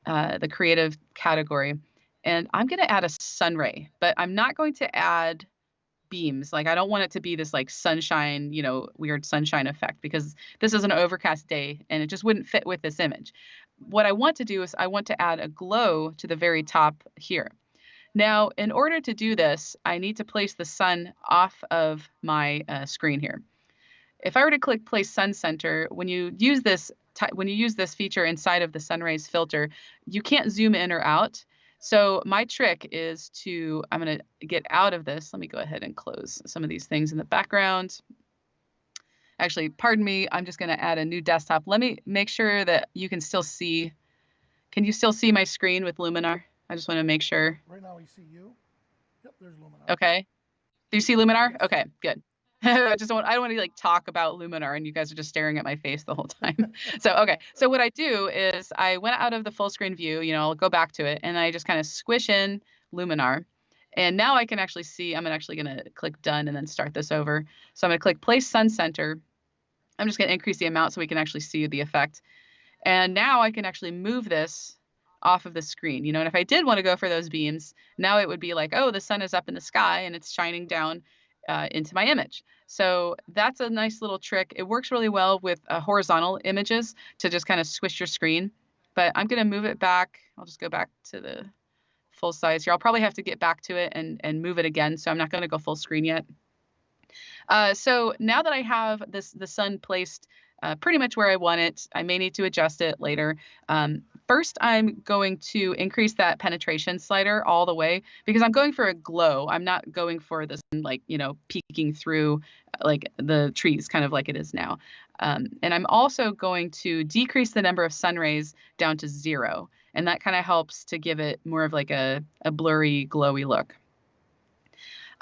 the creative category. And I'm going to add a sunray, but I'm not going to add beams. Like, I don't want it to be this like sunshine, weird sunshine effect, because this is an overcast day and it just wouldn't fit with this image. What I want to do is I want to add a glow to the very top here. Now, in order to do this, I need to place the sun off of my screen here. If I were to click place sun center, when you use this when you use this feature inside of the sunrays filter, you can't zoom in or out. So my trick is I'm going to get out of this. Let me go ahead and close some of these things in the background. Actually, pardon me, I'm just going to add a new desktop. Let me make sure that you can still see. Can you still see my screen with Luminar? I just want to make sure. Right now we see you. Yep, there's Luminar. Okay. Do you see Luminar? Yes. Okay, good. I don't want to like talk about Luminar and you guys are just staring at my face the whole time. So, okay. So what I do is I went out of the full screen view, I'll go back to it and I just kind of squish in Luminar. And now I can actually see, I'm actually going to click done and then start this over. So I'm going to click place sun center. I'm just going to increase the amount so we can actually see the effect. And now I can actually move this off of the screen, and if I did want to go for those beams, now it would be like, oh, the sun is up in the sky and it's shining down into my image. So that's a nice little trick. It works really well with horizontal images to just kind of squish your screen. But I'm going to move it back. I'll just go back to the full size here. I'll probably have to get back to it and move it again. So I'm not going to go full screen yet. So now that I have the sun placed pretty much where I want it, I may need to adjust it later. First, I'm going to increase that penetration slider all the way because I'm going for a glow. I'm not going for this like, peeking through like the trees, kind of like it is now. And I'm also going to decrease the number of sun rays down to 0. And that kind of helps to give it more of like a blurry, glowy look.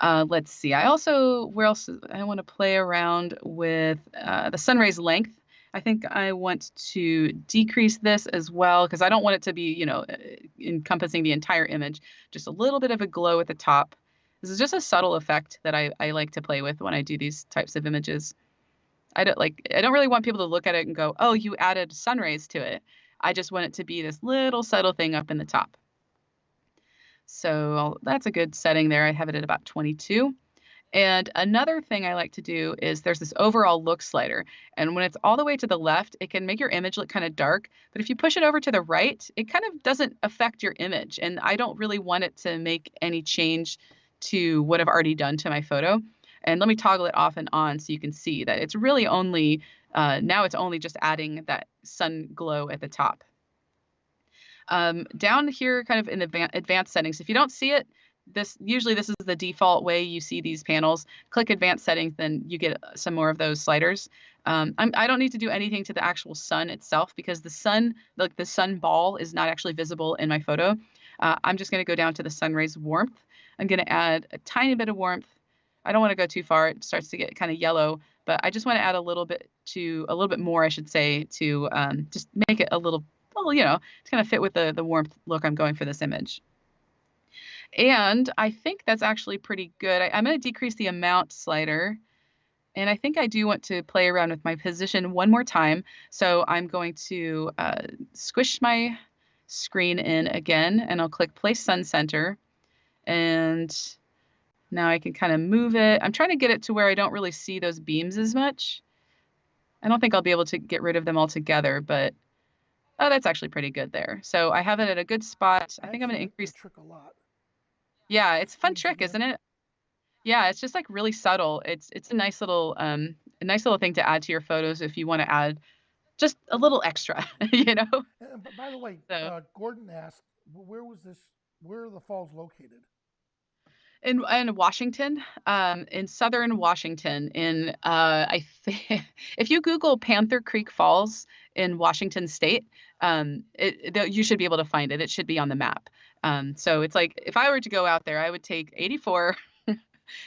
Let's see. Where else? I want to play around with the sun rays length. I think I want to decrease this as well because I don't want it to be, encompassing the entire image. Just a little bit of a glow at the top. This is just a subtle effect that I like to play with when I do these types of images. I don't really want people to look at it and go, oh, you added sun rays to it. I just want it to be this little subtle thing up in the top. So that's a good setting there. I have it at about 22. And another thing I like to do is there's this overall look slider. And when it's all the way to the left, it can make your image look kind of dark. But if you push it over to the right, it kind of doesn't affect your image. And I don't really want it to make any change to what I've already done to my photo. And let me toggle it off and on so you can see that it's really only, now it's only just adding that sun glow at the top. Down here, kind of in the advanced settings, if you don't see it, usually this is the default way you see these panels. Click advanced settings, then you get some more of those sliders. I don't need to do anything to the actual sun itself because the sun ball is not actually visible in my photo. I'm just going to go down to the sun rays warmth. I'm going to add a tiny bit of warmth. I don't want to go too far. It starts to get kind of yellow, but I just want to add a little bit more, I should say, to just make it a little, to kind of fit with the warmth look I'm going for this image. And I think that's actually pretty good. I'm going to decrease the amount slider. And I think I do want to play around with my position one more time. So I'm going to squish my screen in again, and I'll click Place Sun Center. And now I can kind of move it. I'm trying to get it to where I don't really see those beams as much. I don't think I'll be able to get rid of them altogether, but oh, that's actually pretty good there. So I have it at a good spot. I think I'm going to increase. Trick a lot. Yeah, it's a fun trick, isn't it? Yeah, it's just like really subtle. It's a nice little thing to add to your photos if you want to add just a little extra, But by the way, So, Gordon asked, where are the falls located? in Washington, in southern Washington, if you Google Panther Creek Falls in Washington State, you should be able to find it. It should be on the map. So it's like if I were to go out there, I would take 84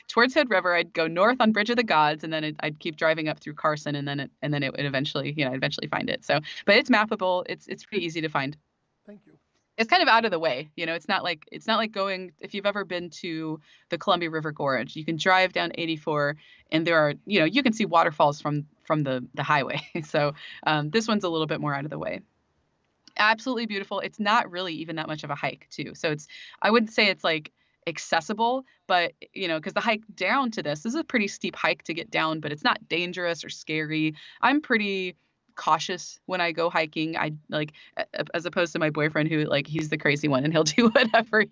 towards Hood River. I'd go north on Bridge of the Gods, and then I'd keep driving up through Carson, and then it would eventually, eventually find it. So, but it's mappable. It's pretty easy to find. Thank you. It's kind of out of the way, it's not like going, if you've ever been to the Columbia River Gorge, you can drive down 84 and there are, you can see waterfalls from the highway. So this one's a little bit more out of the way. Absolutely beautiful. It's not really even that much of a hike too. So I wouldn't say it's like accessible, but because the hike down to this is a pretty steep hike to get down, but it's not dangerous or scary. I'm pretty cautious when I go hiking. I like as opposed to my boyfriend who like he's the crazy one and he'll do whatever,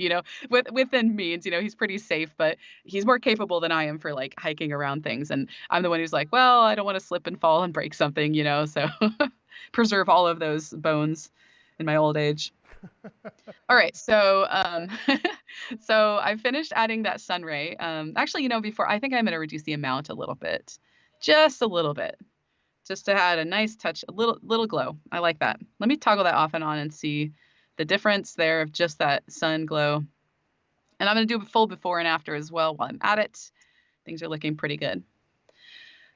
within means, he's pretty safe, but he's more capable than I am for like hiking around things. And I'm the one who's like, well, I don't want to slip and fall and break something, so preserve all of those bones in my old age. All right, so so I finished adding that sun ray. Actually, before I think I'm going to reduce the amount a little bit, just a little bit, just to add a nice touch, a little glow. I like that. Let me toggle that off and on and see the difference there of just that sun glow. And I'm going to do a full before and after as well while I'm at it. Things are looking pretty good.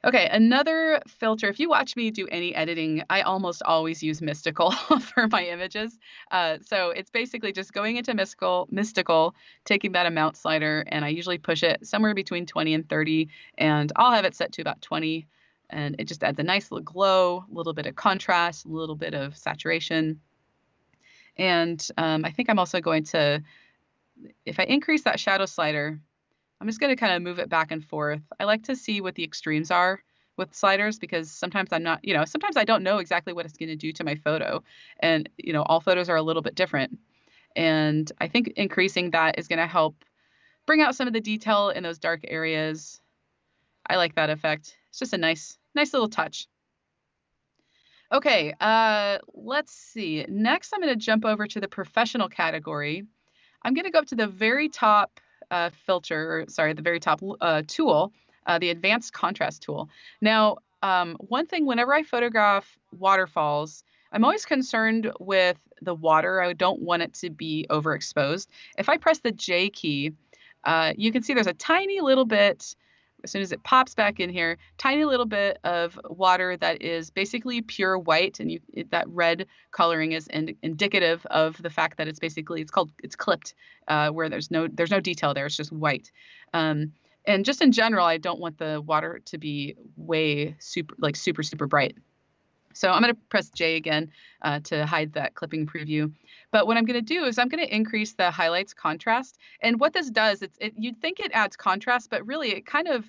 Okay, another filter. If you watch me do any editing, I almost always use mystical for my images. So it's basically just going into mystical, taking that amount slider, and I usually push it somewhere between 20 and 30, and I'll have it set to about 20, and it just adds a nice little glow, a little bit of contrast, a little bit of saturation. And I think I'm also going to, if I increase that shadow slider, I'm just going to kind of move it back and forth. I like to see what the extremes are with sliders because sometimes I'm not, sometimes I don't know exactly what it's going to do to my photo. And, all photos are a little bit different. And I think increasing that is going to help bring out some of the detail in those dark areas. I like that effect. It's just a nice little touch. Okay, let's see. Next, I'm going to jump over to the professional category. I'm going to go up to the very top the very top tool, the advanced contrast tool. Now, one thing, whenever I photograph waterfalls, I'm always concerned with the water. I don't want it to be overexposed. If I press the J key, you can see there's a tiny little bit, as soon as it pops back in here, tiny little bit of water that is basically pure white, and that red coloring is indicative of the fact that it's clipped, where there's no detail there. It's just white. And just in general, I don't want the water to be way super bright. So I'm going to press J again to hide that clipping preview. But what I'm going to do is I'm going to increase the highlights contrast. And what this does, you'd think it adds contrast, but really it kind of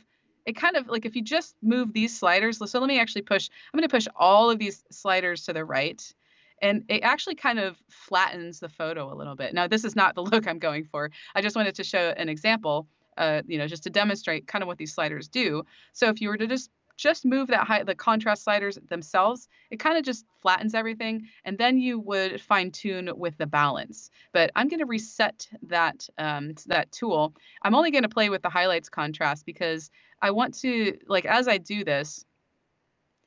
like if you just move these sliders. So let me actually I'm going to push all of these sliders to the right. And it actually kind of flattens the photo a little bit. Now, this is not the look I'm going for. I just wanted to show an example, just to demonstrate kind of what these sliders do. So if you were to just move the contrast sliders themselves, it kind of just flattens everything, and then you would fine tune with the balance. But I'm going to reset that tool. I'm only going to play with the highlights contrast because I want to, as I do this,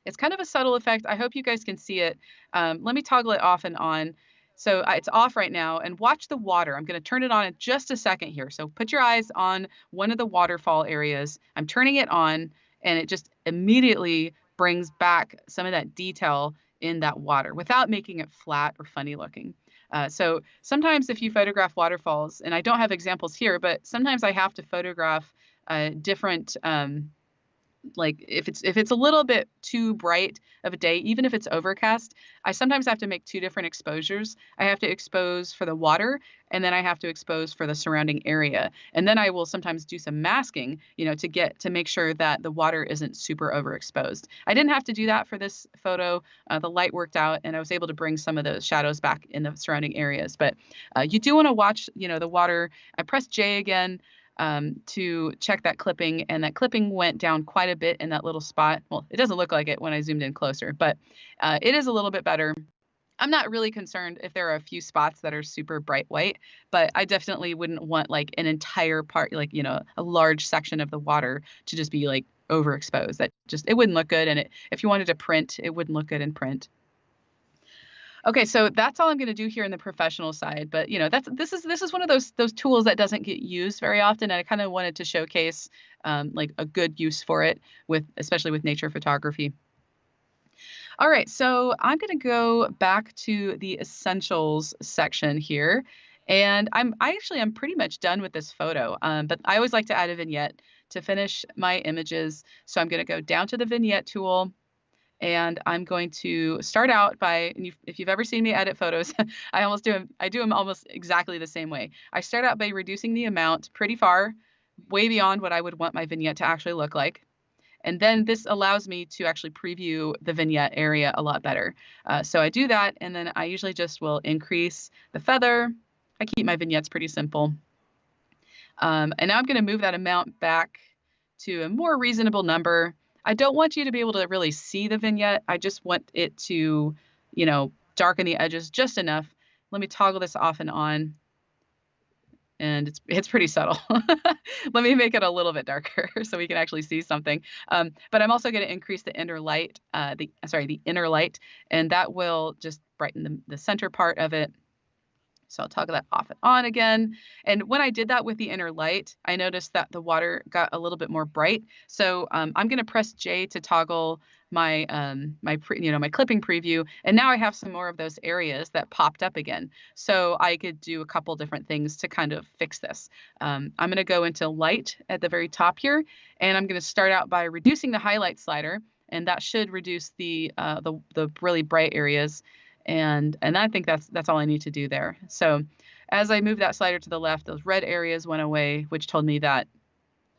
it's kind of a subtle effect. I hope you guys can see it. Let me toggle it off and on. So it's off right now, and watch the water. I'm going to turn it on in just a second here. So put your eyes on one of the waterfall areas. I'm turning it on, and it just immediately brings back some of that detail in that water without making it flat or funny looking. So sometimes if you photograph waterfalls, and I don't have examples here, but sometimes I have to photograph different if it's a little bit too bright of a day, even if it's overcast, I sometimes have to make two different exposures. I have to expose for the water, and then I have to expose for the surrounding area. And then I will sometimes do some masking, to make sure that the water isn't super overexposed. I didn't have to do that for this photo. The light worked out, and I was able to bring some of those shadows back in the surrounding areas. But you do want to watch, the water. I pressed J again to check that clipping, and that clipping went down quite a bit in that little spot. Well, it doesn't look like it when I zoomed in closer, but it is a little bit better. I'm not really concerned if there are a few spots that are super bright white, but I definitely wouldn't want an entire part, a large section of the water to just be overexposed. It wouldn't look good. And if you wanted to print, it wouldn't look good in print. Okay, so that's all I'm going to do here in the professional side, but this is one of those tools that doesn't get used very often, and I kind of wanted to showcase a good use for it especially with nature photography. All right, so I'm going to go back to the essentials section here, and I'm pretty much done with this photo, but I always like to add a vignette to finish my images. So I'm going to go down to the vignette tool. And I'm going to start out by, and if you've ever seen me edit photos, I do them almost exactly the same way. I start out by reducing the amount pretty far, way beyond what I would want my vignette to actually look like. And then this allows me to actually preview the vignette area a lot better. So I do that, and then I usually just will increase the feather. I keep my vignettes pretty simple. And now I'm going to move that amount back to a more reasonable number. I don't want you to be able to really see the vignette. I just want it to, darken the edges just enough. Let me toggle this off and on. And it's pretty subtle. Let me make it a little bit darker so we can actually see something. But I'm also going to increase the inner light, the inner light, and that will just brighten the center part of it. So I'll toggle that off and on again. And when I did that with the inner light, I noticed that the water got a little bit more bright. So I'm going to press J to toggle my my clipping preview, and now I have some more of those areas that popped up again. So I could do a couple different things to kind of fix this. I'm going to go into light at the very top here, and I'm going to start out by reducing the highlight slider, and that should reduce the really bright areas. And I think that's all I need to do there. So as I move that slider to the left, those red areas went away, which told me that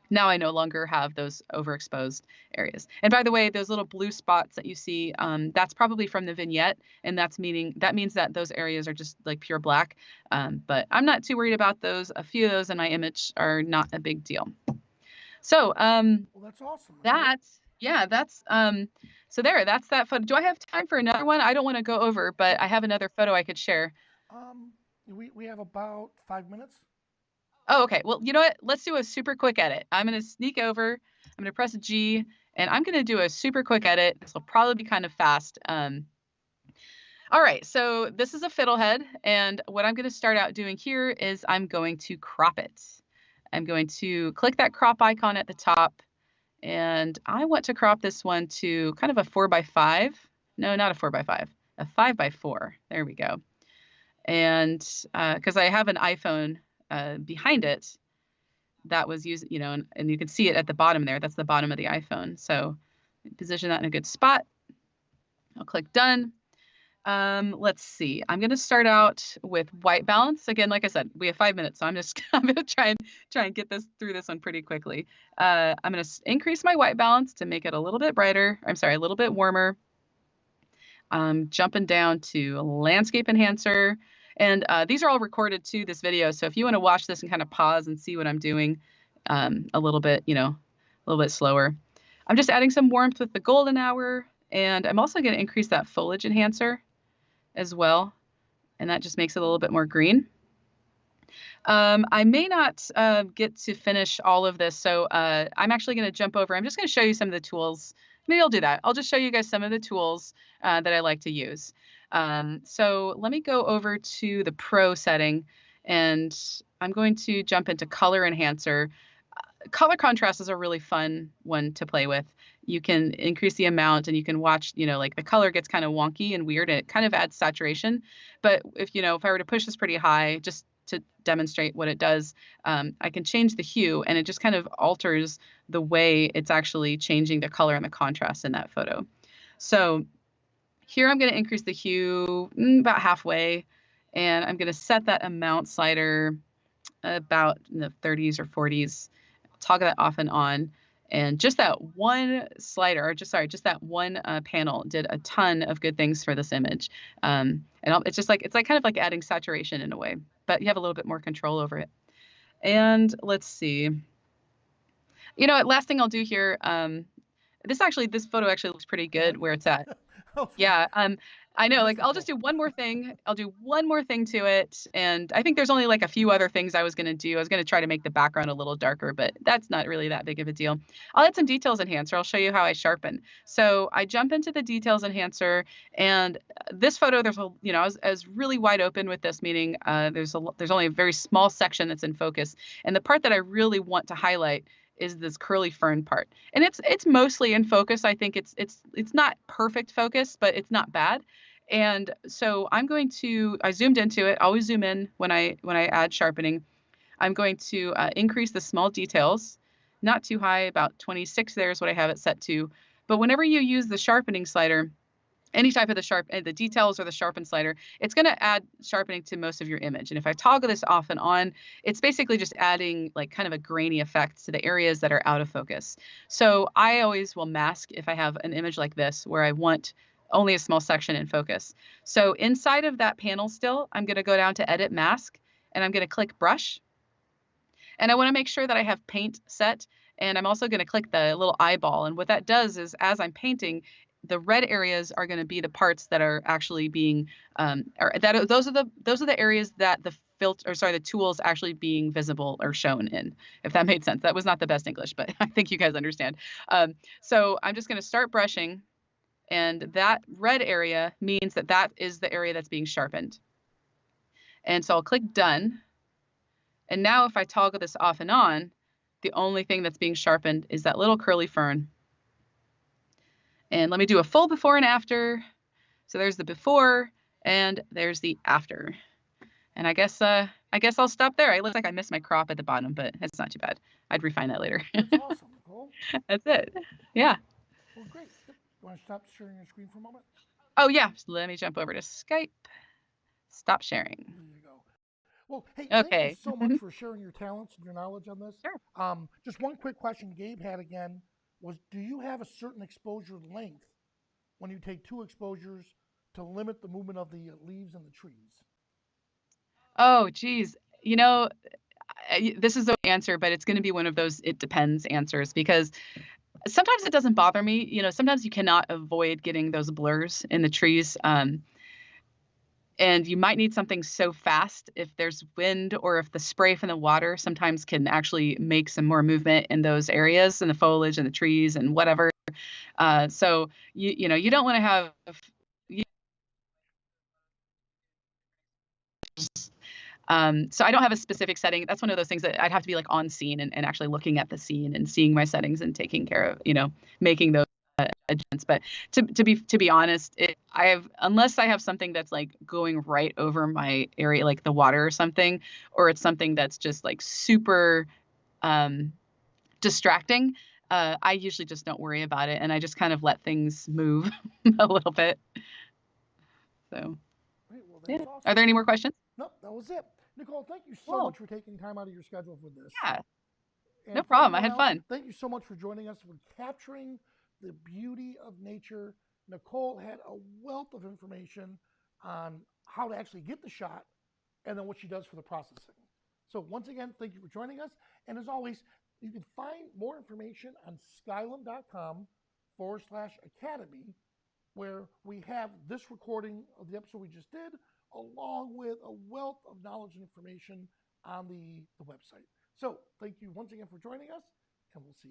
now I no longer have those overexposed areas. And by the way, those little blue spots that you see, that's probably from the vignette, and that means that those areas are just like pure black. But I'm not too worried about those. A few of those in my image are not a big deal. So well, that's awesome. So that's that photo. Do I have time for another one? I don't want to go over, but I have another photo I could share. We have about 5 minutes. Oh, okay. Well, you know what? Let's do a super quick edit. I'm going to sneak over. I'm going to press G, and I'm going to do a super quick edit. This will probably be kind of fast. All right. So this is a fiddlehead, and what I'm going to start out doing here is I'm going to crop it. I'm going to click that crop icon at the top, and I want to crop this one to kind of a 4x5. No, not a 4x5, a 5x4. There we go. And because I have an iPhone behind it that was used, and you can see it at the bottom there. That's the bottom of the iPhone. So position that in a good spot. I'll click done. Let's see. I'm going to start out with white balance. Again, like I said, we have 5 minutes, so I'm going to try and get through this one pretty quickly. I'm going to increase my white balance to make it a little bit brighter. A little bit warmer. Jumping down to landscape enhancer. And these are all recorded to this video. So if you want to watch this and kind of pause and see what I'm doing a little bit slower. I'm just adding some warmth with the golden hour. And I'm also going to increase that foliage enhancer as well. And that just makes it a little bit more green. I may not get to finish all of this. So I'm actually going to jump over. I'm just going to show you some of the tools. Maybe I'll do that. I'll just show you guys some of the tools that I like to use. So let me go over to the Pro setting, and I'm going to jump into Color Enhancer. Color contrast is a really fun one to play with. You can increase the amount, and you can watch, like the color gets kind of wonky and weird, and it kind of adds saturation. But if I were to push this pretty high, just to demonstrate what it does, I can change the hue, and it just kind of alters the way it's actually changing the color and the contrast in that photo. So here I'm going to increase the hue about halfway, and I'm going to set that amount slider about in the 30s or 40s. Toggle that off and on. And just that one slider, or just that one panel did a ton of good things for this image. And it's kind of like adding saturation in a way, but you have a little bit more control over it. And let's see. Last thing I'll do here. This photo actually looks pretty good where it's at. Yeah. I know, I'll just do one more thing. I'll do one more thing to it. And I think there's only a few other things I was going to do. I was going to try to make the background a little darker, but that's not really that big of a deal. I'll add some details enhancer. I'll show you how I sharpen. So I jump into the details enhancer, and this photo, I was really wide open with this, meaning there's only a very small section that's in focus. And the part that I really want to highlight is this curly fern part. And it's mostly in focus. I think it's not perfect focus, but it's not bad. And so I zoomed into it. Always zoom in when I add sharpening. I'm going to increase the small details, not too high, about 26 there is what I have it set to. But whenever you use the sharpening slider, any type of the details or the sharpen slider, it's going to add sharpening to most of your image. And if I toggle this off and on, it's basically just adding like kind of a grainy effect to the areas that are out of focus. So I always will mask if I have an image like this where I want only a small section in focus. So inside of that panel still, I'm going to go down to Edit Mask, and I'm going to click Brush. And I want to make sure that I have paint set. And I'm also going to click the little eyeball. And what that does is, as I'm painting, the red areas are going to be the parts that are actually being, those are the areas that the tools actually being visible or shown in, if that made sense. That was not the best English, but I think you guys understand. So I'm just going to start brushing, and that red area means that that is the area that's being sharpened. And so I'll click Done. And now if I toggle this off and on, the only thing that's being sharpened is that little curly fern. And let me do a full before and after. So there's the before and there's the after. And I guess I'll stop there. It looks like I missed my crop at the bottom, but it's not too bad. I'd refine that later. That's awesome, Nicole. That's it. Yeah. Well, great. You want to stop sharing your screen for a moment? Oh, yeah. So let me jump over to Skype. Stop sharing. There you go. Well, hey, Okay. thank you so much for sharing your talents and your knowledge on this. Sure. Just one quick question Gabe had again was, do you have a certain exposure length when you take 2 exposures to limit the movement of the leaves and the trees? Oh, geez. This is the answer, but it's going to be one of those it depends answers, because sometimes it doesn't bother me. Sometimes you cannot avoid getting those blurs in the trees. And you might need something so fast if there's wind, or if the spray from the water sometimes can actually make some more movement in those areas, in the foliage and the trees and whatever. So you don't want to have. So I don't have a specific setting. That's one of those things that I'd have to be like on scene and actually looking at the scene and seeing my settings and taking care of, making those adjustments. But to be honest, unless I have something that's like going right over my area, like the water or something, or it's something that's just like super distracting, I usually just don't worry about it, and I just kind of let things move a little bit. So, Great. Well, yeah. that's awesome. Are there any more questions? Nope, that was it. Nicole, thank you so Cool. much for taking time out of your schedule for this. Yeah. And No problem. I had fun. Thank you so much for joining us. We're capturing the beauty of nature. Nicole had a wealth of information on how to actually get the shot and then what she does for the processing. So once again, thank you for joining us. And as always, you can find more information on skylum.com/academy, where we have this recording of the episode we just did, along with a wealth of knowledge and information on the website. So thank you once again for joining us, and we'll see you.